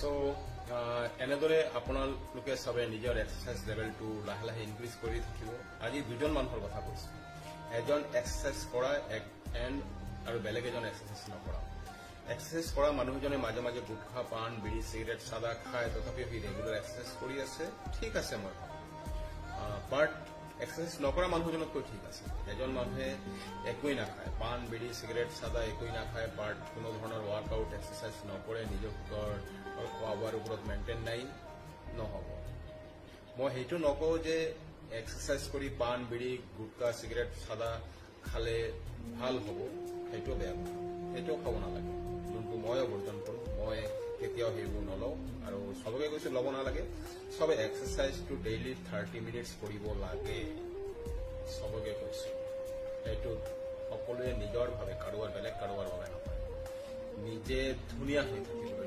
So এনেদৰে আপোনালোকে সবে নিজৰ এক্সাৰসাইজ লেভেলটো লাহে লাহে ইনক্ৰিজ কৰি থাকিব। আজি দুজন মানুহৰ কথা কৈছো, এজন এক্সাৰসাইজ কৰা আৰু বেলেগ এজন এক্সাৰসাইজ নকৰা। এক্সাৰসাইজ কৰা মানুহজনে মাজে মাজে গুটখা, পান, বিড়ি, চিগাৰেট, চাদা খায়, তথাপিও সি ৰেগুলাৰ এক্সাৰসাইজ কৰি আছে, ঠিক আছে। মই বাট এক্সাৰসাইজ নকৰা মানুহজনতকৈ ঠিক আছে। এজন মানুহে একোৱেই নাখায়, পান, বিড়ি, চিগাৰেট, চাদা একোৱেই নাখায়, বাট কোনো ধৰণৰ ৱাৰ্কআউট এক্সাৰসাইজ নকৰে, নিজৰ খোৱা বোৱাৰ ওপৰত মেইনটেইন নাই, নহ'ব। মই সেইটো নকওঁ যে এক্সাৰসাইজ কৰি পান, বিড়ি, গুটকা, চিগাৰেট, চাদা খালে ভাল হ'ব, সেইটো বেয়া কথা, সেইটোও খাব নালাগে। যোনটো মই অৱৰ্জন কৰোঁ, মই কেতিয়াও সেইবোৰ নলওঁ আৰু চবকে কৈছো ল'ব নালাগে। চবে এক্সাৰসাইজটো ডেইলি 30 মিনিটছ কৰিব লাগে, চবকে কৈছো। সেইটো সকলোৱে নিজৰ ভাৱে, কাৰোবাৰ বেলেগ কাৰোবাৰ বাবে নহয়। নিজে ধুনীয়া হৈ থাকিব